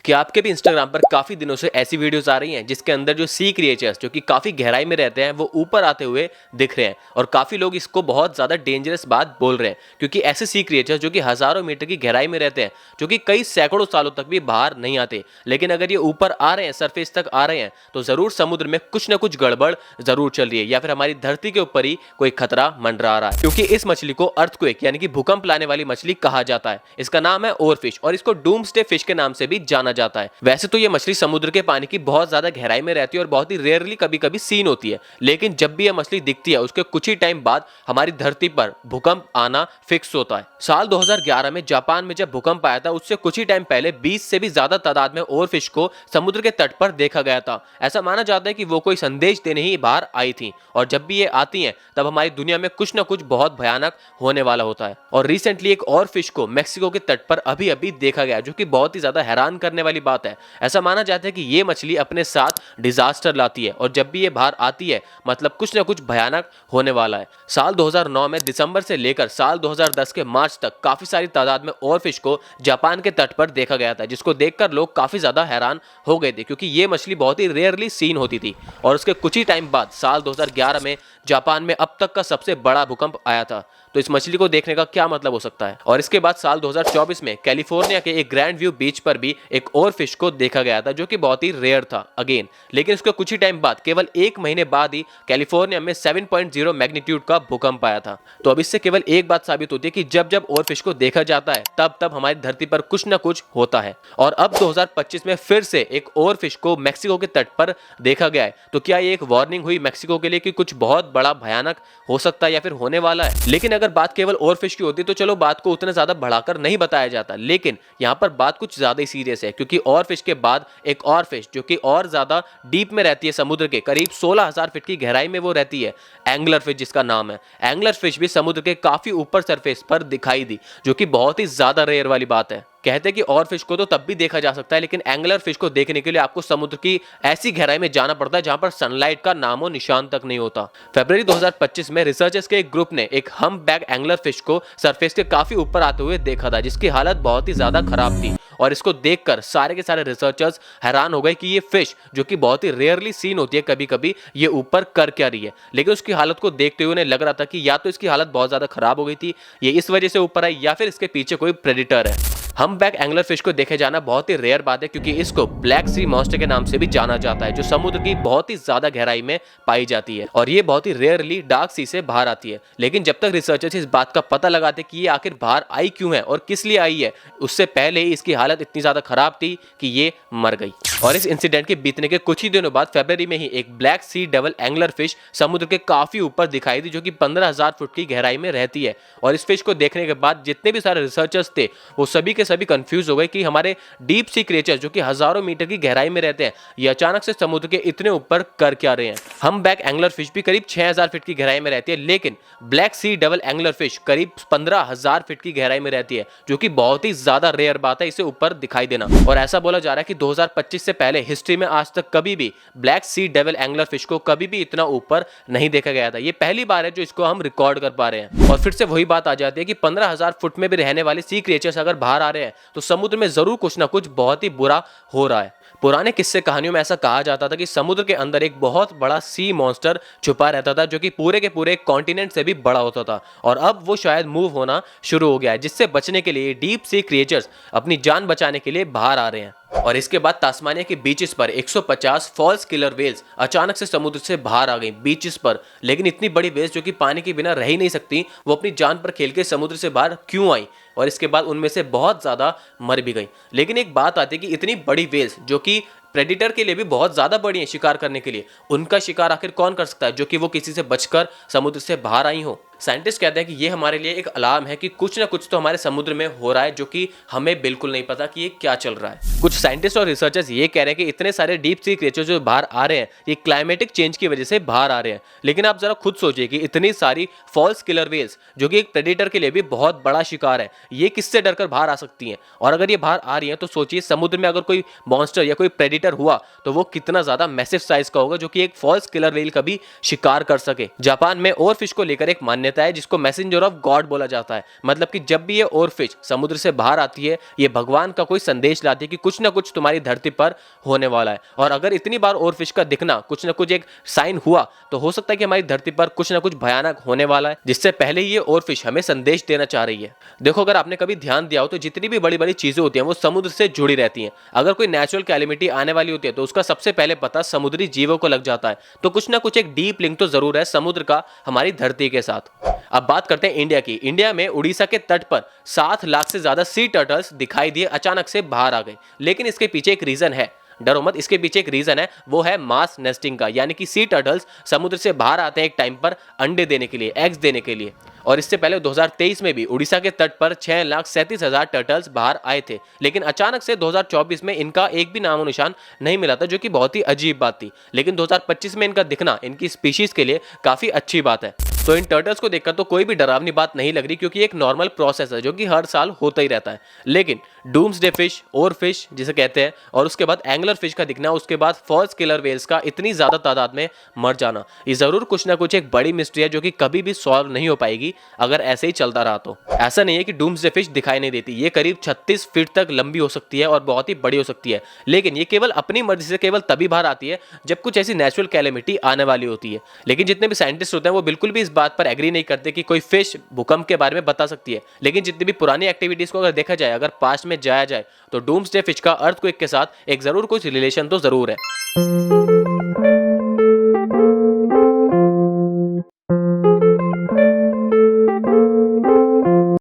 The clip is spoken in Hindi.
कि आपके भी इंस्टाग्राम पर काफी दिनों से ऐसी वीडियोस आ रही हैं जिसके अंदर जो सी क्रिएचर्स जो कि काफी गहराई में रहते हैं वो ऊपर आते हुए दिख रहे हैं और काफी लोग इसको बहुत ज्यादा डेंजरस बात बोल रहे हैं क्योंकि ऐसे सी क्रिएचर्स जो कि हजारों मीटर की गहराई में रहते हैं जो कि कई सैकड़ों सालों तक भी बाहर नहीं आते, लेकिन अगर ये ऊपर आ रहे हैं, सरफेस तक आ रहे हैं, तो जरूर समुद्र में कुछ ना कुछ गड़बड़ जरूर चल रही है या फिर हमारी धरती के ऊपर ही कोई खतरा मंडरा रहा है। क्योंकि इस मछली को अर्थक्वेक यानी कि भूकंप लाने वाली मछली कहा जाता है। इसका नाम है ओवरफिश और इसको डूम्सडे फिश के नाम से भी जाना जाता है। वैसे तो ये मछली समुद्र के पानी की बहुत ज्यादा गहराई में रहती है और बहुत ही रेयरली कभी कभी सीन होती है, लेकिन जब भी यह मछली दिखती है उसके कुछ ही टाइम बाद हमारी धरती पर भूकंप आना फिक्स होता है। साल 2011 में जापान में जब भूकंप आया था उससे कुछ ही टाइम पहले 20 से भी ज्यादा तादाद में ओवरफिश को समुद्र के तट पर देखा गया था। ऐसा माना जाता है कि वो कोई संदेश देने ही बाहर आई थी और जब भी ये आती हैं तब हमारी दुनिया में कुछ ना कुछ बहुत भयानक होने वाला होता है। और रिसेंटली एक और फिश को मेक्सिको के तट पर अभी अभी देखा गया जो कि बहुत ही ज्यादा हैरान करने वाली बात है। ऐसा माना जाता है कि ये मछली अपने साथ डिजास्टर लाती है और जब भी ये बाहर आती है मतलब कुछ ना कुछ भयानक होने वाला है। साल 2009 में दिसंबर से लेकर साल 2010 के मार्च तक काफी सारी तादाद में ओवरफिश को जापान के तट पर देखा गया था, जिसको देखकर लोग काफी ज्यादा हैरान हो गए थे क्योंकि ये मछली बहुत ही रेयरली सीन होती थी। और उसके कुछ ही टाइम बाद साल 2011 में जापान में अब तक का सबसे बड़ा भूकंप आया था। तो इस मछली को देखने का क्या मतलब हो सकता है। और इसके बाद साल 2024 में कैलिफोर्निया के एक ग्रैंड व्यू बीच पर भी एक और फिश को देखा गया था जो कि बहुत ही रेयर था अगेन, लेकिन उसके कुछ ही टाइम बाद केवल एक महीने बाद ही कैलिफोर्निया में 7.0 मैग्नीट्यूड का भूकंप आया था। तो अब इससे केवल एक बात साबित होती है कि जब जब और फिश को देखा जाता है तब तब हमारी धरती पर कुछ ना कुछ होता है। और अब 2025 में फिर से एक और फिश को मैक्सिको के तट पर देखा गया है। तो क्या ये एक वार्निंग हुई मैक्सिको के लिए कि कुछ बहुत बड़ा भयानक हो सकता है या फिर होने वाला है। लेकिन अगर बात केवल ओवरफिश की होती तो चलो बात को उतना ज्यादा बढ़ाकर नहीं बताया जाता, लेकिन यहाँ पर बात कुछ ज्यादा ही सीरियस है क्योंकि ओवरफिश के बाद एक और फिश जो कि और ज्यादा डीप में रहती है, समुद्र के करीब 16,000 फीट की गहराई में वो रहती है, एंगलर फिश जिसका नाम है। एंगलर फिश भी समुद्र के काफी ऊपर सरफेस पर दिखाई दी जो कि बहुत ही ज्यादा रेयर वाली बात है। कहते हैं कि और फिश को तो तब भी देखा जा सकता है, लेकिन एंगलर फिश को देखने के लिए आपको समुद्र की ऐसी गहराई में जाना पड़ता है जहां पर सनलाइट का नामो निशान तक नहीं होता। फरवरी 2025 में रिसर्चर्स के एक ग्रुप ने एक हम्पबैक एंगलर फिश को सरफेस के काफी ऊपर आते हुए देखा था जिसकी हालत बहुत ही ज्यादा खराब थी। और इसको देखकर सारे के सारे रिसर्चर्स हैरान हो गए कि ये फिश जो कि बहुत ही रेयरली सीन होती है कभी कभी, ये ऊपर कर क्या रही है। लेकिन उसकी हालत को देखते हुए उन्हें लग रहा था कि या तो इसकी हालत बहुत ज्यादा खराब हो गई थी, ये इस वजह से ऊपर आई, या फिर इसके पीछे कोई प्रेडिटर है। हम्पबैक एंगलर फिश को देखे जाना बहुत ही रेयर बात है क्योंकि इसको ब्लैक सी मॉन्स्टर के नाम से भी जाना जाता है जो समुद्र की बहुत ही ज्यादा गहराई में पाई जाती है और ये बहुत ही रेयरली डार्क सी से बाहर आती है। लेकिन जब तक रिसर्चर्स इस बात का पता लगाते कि ये आखिर बाहर आई क्यों है और किस लिए आई है, उससे पहले ही इसकी हालत इतनी ज्यादा खराब थी कि ये मर गई। और इस इंसिडेंट के बीतने के कुछ ही दिनों बाद फरवरी में ही एक black sea double angler fish समुद्र के काफी ऊपर दिखाई दी जो कि 15,000 फुट की गहराई में रहती है। और इस फिश को देखने के बाद जितने भी सारे रिसर्चर्स थे वो सभी के सभी कंफ्यूज हो गए कि हमारे डीप सी क्रिएचर जो कि हजारों मीटर की गहराई में रहते हैं ये अचानक से समुद्र के इतने ऊपर कर क्या रहे हैं। हम्पबैक एंगलर फिश भी करीब 6,000 फीट की गहराई में रहती है, लेकिन black sea double angler fish करीब 15,000 फीट की गहराई में रहती है जो कि बहुत ही ज्यादा रेयर बात है इसे ऊपर दिखाई देना। और ऐसा बोला जा रहा है कि 2025 से पहले हिस्ट्री में आज तक कभी भी black sea double angler fish को कभी भी इतना ऊपर नहीं देखा गया था। ये पहली बार है जो इसको हम रिकॉर्ड कर पा रहे हैं। और फिर से वही बात आ जाती है कि 15,000 फुट में भी रहने वाले सी क्रिएचर्स अगर बाहर आ रहे हैं तो समुद्र में जरूर कुछ ना कुछ बहुत ही बुरा हो रहा है। पुराने किस्से कहानियों में ऐसा कहा जाता था कि समुद्र के अंदर एक बहुत बड़ा सी मॉन्स्टर छुपा रहता था जो कि पूरे के पूरे कॉन्टिनेंट से भी बड़ा होता था और अब वो शायद मूव होना शुरू हो गया है, जिससे बचने के लिए डीप सी क्रिएचर्स अपनी जान बचाने के लिए बाहर आ रहे हैं। और इसके बाद तास्मानिया के बीचेस पर 150 फॉल्स किलर वेल्स अचानक से समुद्र से बाहर आ गई बीचेस पर। लेकिन इतनी बड़ी वेल्स जो कि पानी के बिना रह ही नहीं सकती, वो अपनी जान पर खेल के समुद्र से बाहर क्यों आई, और इसके बाद उनमें से बहुत ज्यादा मर भी गई। लेकिन एक बात आती है कि इतनी बड़ी वेल्स जो कि प्रेडिटर के लिए भी बहुत ज्यादा बड़ी है शिकार करने के लिए, उनका शिकार आखिर कौन कर सकता है जो कि वो किसी से बचकर समुद्र से बाहर आई हो। साइंटिस्ट कहते हैं कि ये हमारे लिए एक अलार्म है कि कुछ ना कुछ तो हमारे समुद्र में हो रहा है जो कि हमें बिल्कुल नहीं पता कि ये क्या चल रहा है। कुछ साइंटिस्ट और रिसर्चर्स ये कह रहे हैं कि इतने सारे डीप सी क्रिएचर जो बाहर आ रहे हैं ये क्लाइमेटिक चेंज की वजह से बाहर आ रहे हैं। लेकिन आप जरा खुद सोचिए कि इतनी सारी फॉल्स किलर वेल्स जो कि एक प्रेडिटर के लिए भी बहुत बड़ा शिकार है, ये किससे डरकर बाहर आ सकती हैं। और अगर ये बाहर आ रही हैं तो सोचिए समुद्र में अगर कोई मॉन्स्टर या कोई प्रेडिटर हुआ तो वो कितना ज्यादा मैसिव साइज का होगा जो कि एक फॉल्स किलर वेल का भी शिकार कर सके। जापान में ओवरफिश को लेकर एक मान्यता मान्यता है जिसको मैसेंजर ऑफ गॉड बोला जाता है। मतलब कि जब भी ये और फिश समुद्र से बाहर आती है, ये भगवान का कोई संदेश लाती है कि कुछ ना कुछ तुम्हारी धरती पर होने वाला है। और अगर इतनी बार और फिश का दिखना कुछ ना कुछ एक साइन हुआ तो हो सकता है कि हमारी धरती पर कुछ ना कुछ भयानक होने वाला है, जिससे पहले ये और फिश हमें संदेश देना चाह रही है। देखो, अगर आपने कभी ध्यान दिया हो तो जितनी भी बड़ी बड़ी चीजें होती हैं वो समुद्र से जुड़ी रहती हैं। अगर कोई नेचुरल कैलेमिटी आने वाली होती है तो उसका सबसे पहले पता समुद्री जीवों को लग जाता है। तो कुछ ना कुछ एक डीप लिंक तो जरूर है समुद्र का हमारी धरती के साथ। अब बात करते हैं इंडिया की। इंडिया में उड़ीसा के तट पर 7 लाख से ज्यादा सी टर्टल्स दिखाई दिए, अचानक से बाहर आ गए। लेकिन इसके पीछे एक रीजन है, डरो मत, इसके पीछे एक रीजन है, वो है मास नेस्टिंग का। यानी कि सी टर्टल्स समुद्र से बाहर आते हैं एक टाइम पर अंडे देने के लिए, एग्स देने के लिए। और इससे पहले 2023 में भी उड़ीसा के तट पर 6,37,000 टर्टल्स बाहर आए थे। लेकिन अचानक से 2024 में इनका एक भी नामो निशान नहीं मिला था, जो कि बहुत ही अजीब बात थी। लेकिन 2025 में इनका दिखना इनकी स्पीशीज के लिए काफी अच्छी बात है। तो इन टर्टल्स को देखकर तो कोई भी डरावनी बात नहीं लग रही, क्योंकि एक नॉर्मल प्रोसेस है जो कि हर साल होता ही रहता है। लेकिन डूम्सडे फिश और फिश जिसे कहते हैं, और उसके बाद एंगलर फिश का दिखना, उसके बाद फॉल्स किलर वेल्स का इतनी ज्यादा तादाद में मर जाना, ये जरूर कुछ ना कुछ एक बड़ी मिस्ट्री है जो कि कभी भी सॉल्व नहीं हो पाएगी अगर ऐसे ही चलता रहा तो। ऐसा नहीं है कि डूम्सडे फिश दिखाई नहीं देती, ये करीब 36 फीट तक लंबी हो सकती है और बहुत ही बड़ी हो सकती है। लेकिन ये केवल अपनी मर्जी से केवल तभी बाहर आती है जब कुछ ऐसी नेचुरल कैलेमिटी आने वाली होती है। लेकिन जितने भी साइंटिस्ट होते हैं वो बिल्कुल भी इस बात पर एग्री नहीं करते कि कोई फिश भूकंप के बारे में बता सकती है। लेकिन जितनी भी पुरानी एक्टिविटीज को अगर देखा जाए, अगर पास्ट में जाया जाए, तो डूम्सडे फिश का अर्थक्वेक के साथ एक जरूर कुछ रिलेशन तो जरूर है।